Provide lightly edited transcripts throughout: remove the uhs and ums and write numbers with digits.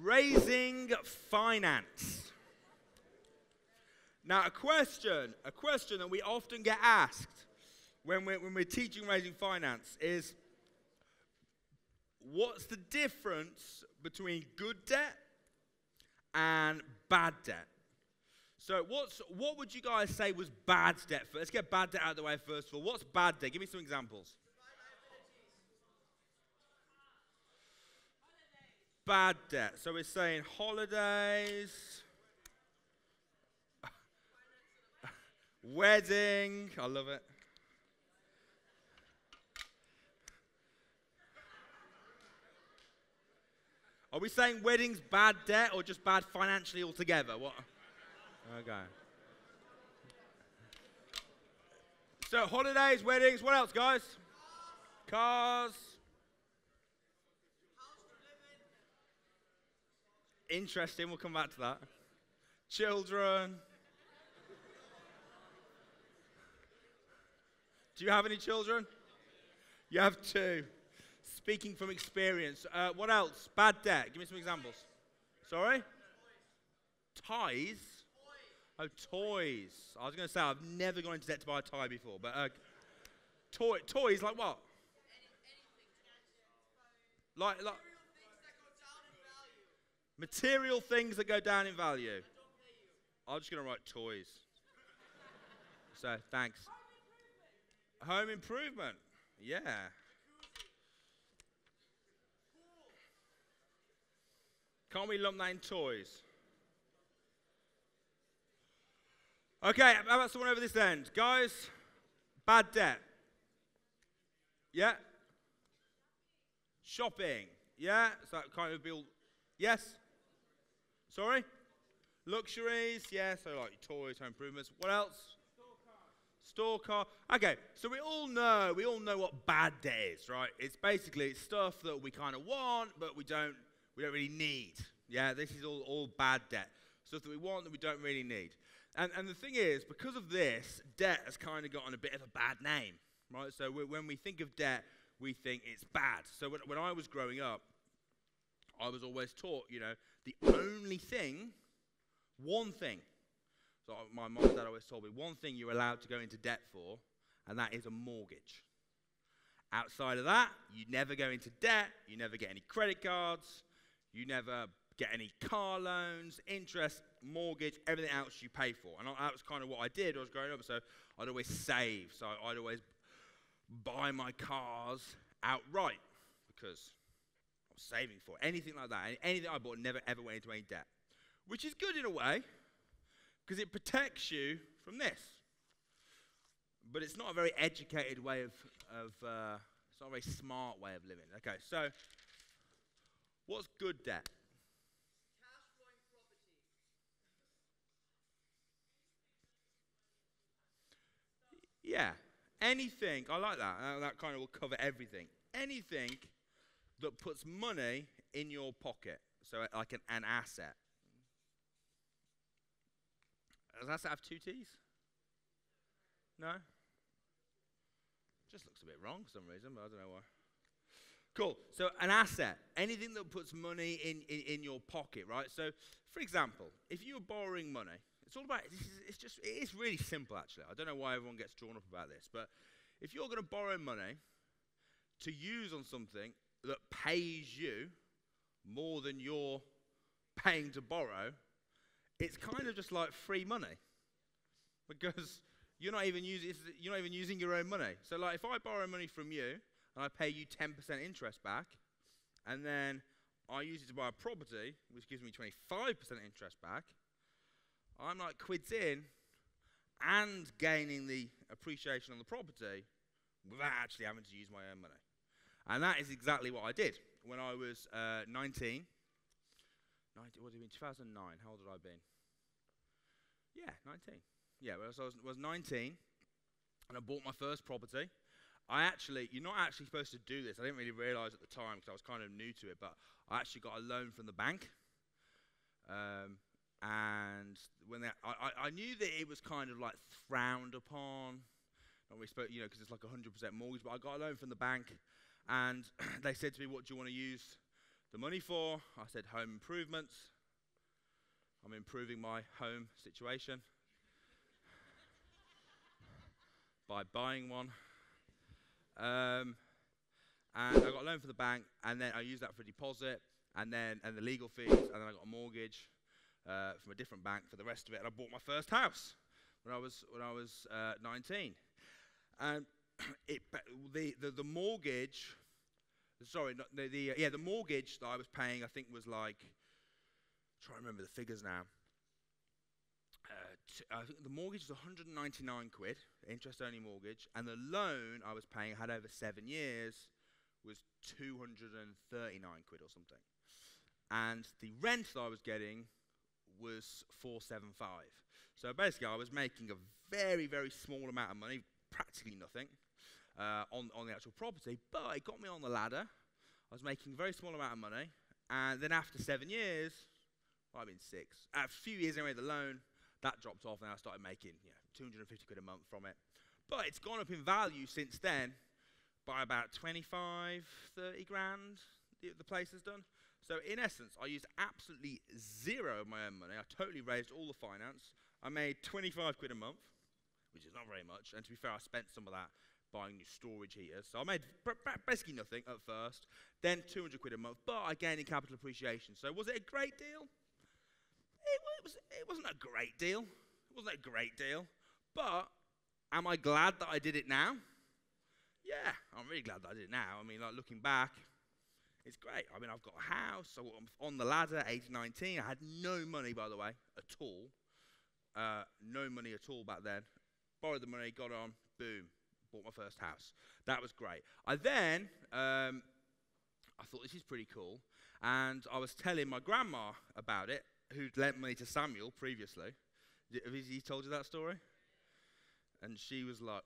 Raising finance. Now, a question that we often get asked when we're teaching raising finance is, what's the difference between good debt and bad debt? So what would you guys say was bad debt? Let's get bad debt out of the way first of all. What's bad debt? Give me some examples. Bad debt. So we're saying holidays, wedding. I love it. Are we saying wedding's bad debt or just bad financially altogether? What? Okay. So holidays, weddings, what else, guys? Cars. Interesting, we'll come back to that. Children. Do you have any children? You have two. Speaking from experience. What else? Bad debt. Give me some examples. Sorry? Ties? Oh, toys. I was going to say, I've never gone into debt to buy a tie before, but toys like what? Like material things that go down in value. I'm just going to write toys. So, thanks. Home improvement. Yeah. Can't we lump that in toys? Okay, how about someone over this end? Guys, bad debt. Yeah? Shopping. Yeah? So that kind of be all... Yes? Sorry? Luxuries. Yeah, so like toys, home improvements. What else? Store car. Okay, so we all know what bad debt is, right? It's basically stuff that we kind of want, but we don't really need. Yeah, this is all bad debt. Stuff that we want that we don't really need. And the thing is, because of this, debt has kind of gotten a bit of a bad name, right? So when we think of debt, we think it's bad. So when I was growing up, I was always taught, the only thing, one thing. So my mom and dad always told me, one thing you're allowed to go into debt for, and that is a mortgage. Outside of that, you never go into debt, you never get any credit cards, you never get any car loans, interest, mortgage, everything else you pay for. And that was kind of what I did when I was growing up. So I'd always save. So I'd always buy my cars outright because I was saving for it. Anything like that. Anything I bought never ever went into any debt. Which is good in a way because it protects you from this. But it's not a very educated way of it's not a very smart way of living. Okay, so what's good debt? Yeah, anything, I like that. That kind of will cover everything. Anything that puts money in your pocket, so like an asset. Does asset have two T's? No? Just looks a bit wrong for some reason, but I don't know why. Cool, so an asset, anything that puts money in your pocket, right? So, for example, if you're borrowing money, it's all about, it is really simple actually. I don't know why everyone gets drawn up about this, but if you're going to borrow money to use on something that pays you more than you're paying to borrow, it's kind of just like free money because you're not even using your own money. So like if I borrow money from you and I pay you 10% interest back, and then I use it to buy a property, which gives me 25% interest back, I'm like quids in and gaining the appreciation on the property without actually having to use my own money. And that is exactly what I did when I was 19. What did it mean? 2009. How old had I been? Yeah, 19. Yeah, so I was 19 and I bought my first property. You're not actually supposed to do this. I didn't really realize at the time because I was kind of new to it, but I actually got a loan from the bank. And when I knew that it was kind of like frowned upon, not really spoke, because it's like 100% mortgage. But I got a loan from the bank, and they said to me, "What do you want to use the money for? I said home improvements. I'm improving my home situation by buying one. And I got a loan from the bank, and then I used that for a deposit, and the legal fees, and then I got a mortgage from a different bank for the rest of it, and I bought my first house when I was 19. And the mortgage, sorry, not the mortgage that I was paying, I think was like, try to remember the figures now. I think the mortgage was 199 quid, interest-only mortgage, and the loan I was paying, had over 7 years, was 239 quid or something. And the rent that I was getting was 475. So basically, I was making a very, very small amount of money, practically nothing, on the actual property, but it got me on the ladder. I was making a very small amount of money, and then after 7 years, well, I mean 6, a few years anyway, the loan, that dropped off, and I started making 250 quid a month from it. But it's gone up in value since then by about 25, 30 grand, the place has done. So in essence, I used absolutely zero of my own money. I totally raised all the finance. I made 25 quid a month, which is not very much. And to be fair, I spent some of that buying new storage heaters. So I made basically nothing at first, then 200 quid a month, but I gained in capital appreciation. So was it a great deal? It wasn't a great deal. It wasn't a great deal. But am I glad that I did it now? Yeah, I'm really glad that I did it now. I mean, like looking back, it's great. I mean, I've got a house. So I'm on the ladder, 18, 19. I had no money, by the way, at all. No money at all back then. Borrowed the money, got on, boom, bought my first house. That was great. I thought this is pretty cool. And I was telling my grandma about it, who'd lent money to Samuel previously. Have he told you that story? And she was like,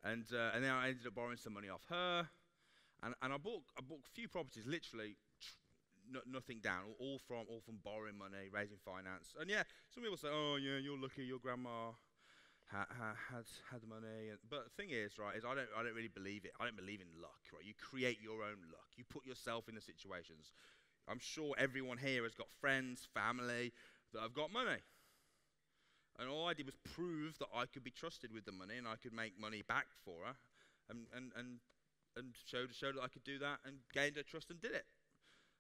And then I ended up borrowing some money off her. And I bought a few properties, literally nothing down, all from borrowing money, raising finance. And yeah, some people say, oh yeah, you're lucky, your grandma had the money. But the thing is, right, I don't really believe it. I don't believe in luck, right? You create your own luck. You put yourself in the situations. I'm sure everyone here has got friends, family that have got money. And all I did was prove that I could be trusted with the money and I could make money back for her and show that I could do that and gained her trust and did it.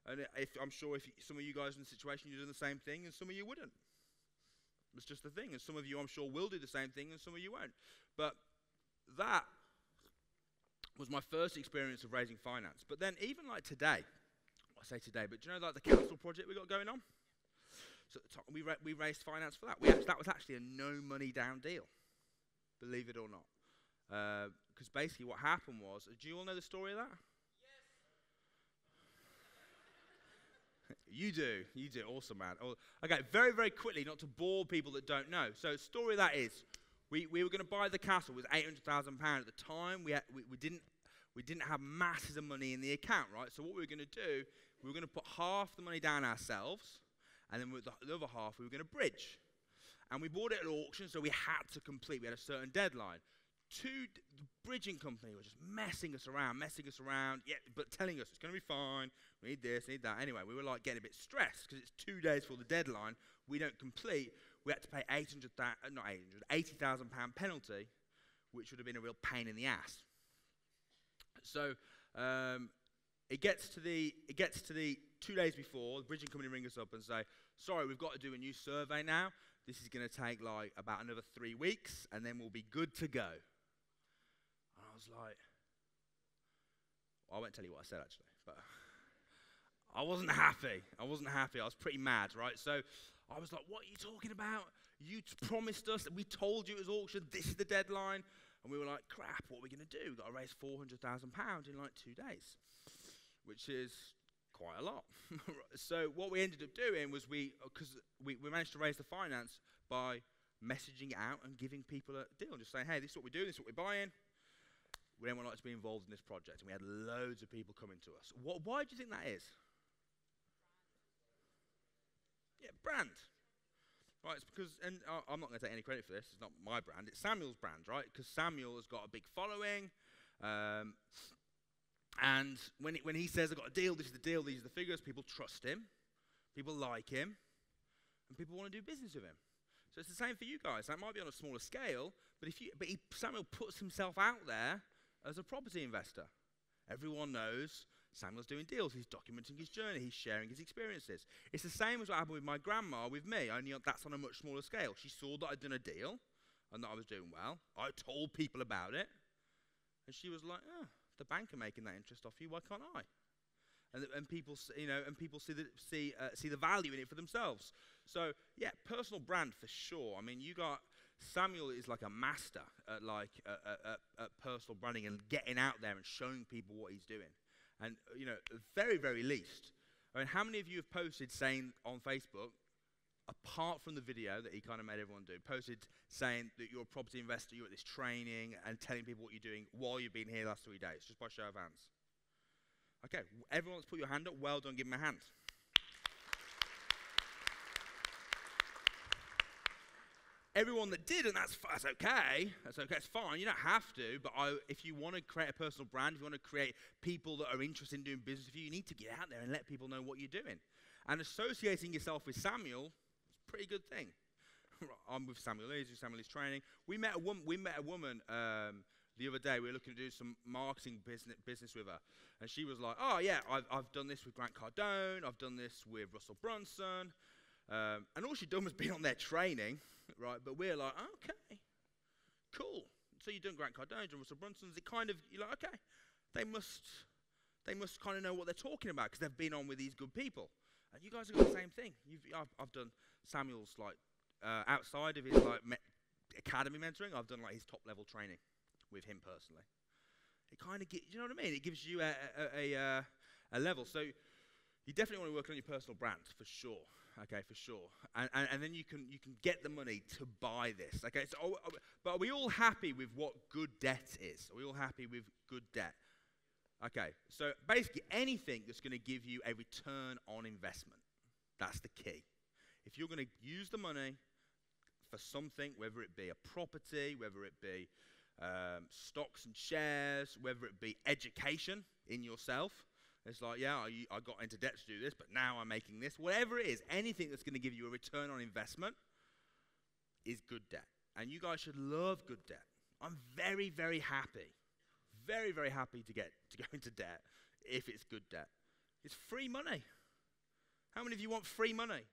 And I'm sure if some of you guys in the situation, you're doing the same thing and some of you wouldn't. It's just the thing. And some of you, I'm sure, will do the same thing and some of you won't. But that was my first experience of raising finance. But then even like today, I say today, but do you know like the council project we got going on? So we raised finance for that. That was actually a no money down deal, believe it or not. Because basically what happened was, do you all know the story of that? Yes. You do, awesome man. Okay, very, very quickly, not to bore people that don't know. So story of that is, we were going to buy the castle. It was £800,000 at the time. We didn't have masses of money in the account, right? So what we were going to do, we were going to put half the money down ourselves, and then with the other half, we were going to bridge. And we bought it at auction, so we had to complete. We had a certain deadline. The bridging company was just messing us around, yeah, but telling us it's going to be fine. We need this, need that. Anyway, we were like getting a bit stressed because it's 2 days for the deadline. We don't complete. We had to pay £80,000 penalty, which would have been a real pain in the ass. So it gets to the 2 days before, the bridging company ring us up and say, sorry, we've got to do a new survey now. This is going to take like about another 3 weeks, and then we'll be good to go. And I was like, well, I won't tell you what I said actually, but I wasn't happy. I was pretty mad, right? So I was like, what are you talking about? You promised us, we told you it was auction, this is the deadline. And we were like, crap, what are we going to do? We've got to raise £400,000 in like 2 days, which is quite a lot. So what we ended up doing was because we managed to raise the finance by messaging out and giving people a deal, just saying, hey, this is what we're doing, this is what we're buying. Would anyone like to be involved in this project? And we had loads of people coming to us. Why do you think that is? Yeah, brand. Right, it's because, and I'm not going to take any credit for this, it's not my brand, it's Samuel's brand, right? Because Samuel has got a big following, And when he says, I've got a deal, this is the deal, these are the figures, people trust him, people like him, and people want to do business with him. So it's the same for you guys. That might be on a smaller scale, but Samuel puts himself out there as a property investor. Everyone knows Samuel's doing deals. He's documenting his journey. He's sharing his experiences. It's the same as what happened with my grandma with me, only that's on a much smaller scale. She saw that I'd done a deal and that I was doing well. I told people about it, and she was like, "Oh, the bank are making that interest off you. Why can't I?" And people, people see the value in it for themselves. So yeah, personal brand for sure. I mean, Samuel is like a master at at personal branding and getting out there and showing people what he's doing. And very, very least, I mean, how many of you have posted saying on Facebook, apart from the video that he kind of made everyone do, posted saying that you're a property investor, you're at this training, and telling people what you're doing while you've been here the last 3 days, just by show of hands? Okay, everyone's put your hand up. Well done, give them a hand. Everyone that did, and that's okay. That's okay. It's fine. You don't have to. But if you want to create a personal brand, if you want to create people that are interested in doing business with you, you need to get out there and let people know what you're doing. And associating yourself with Samuel is a pretty good thing. I'm with Samuel Leeds, Samuel Leeds training. We met a woman the other day. We were looking to do some marketing business with her, and she was like, "Oh yeah, I've done this with Grant Cardone. I've done this with Russell Brunson." And all she'd done was been on their training, right? But we're like, okay, cool. So you've done Grant Cardone and Russell Brunson's. You're like, okay, they must kind of know what they're talking about because they've been on with these good people. And you guys have got the same thing. I've done Samuel's outside of his academy mentoring. I've done his top level training with him personally. It kind of you know what I mean? It gives you a level. So you definitely want to work on your personal brand for sure. Okay, for sure. And then you can get the money to buy this. Okay, so but are we all happy with what good debt is? Are we all happy with good debt? Okay, so basically anything that's going to give you a return on investment. That's the key. If you're going to use the money for something, whether it be a property, whether it be stocks and shares, whether it be education in yourself, it's like, yeah, I got into debt to do this, but now I'm making this. Whatever it is, anything that's going to give you a return on investment is good debt. And you guys should love good debt. I'm very, very happy to go into debt if it's good debt. It's free money. How many of you want free money?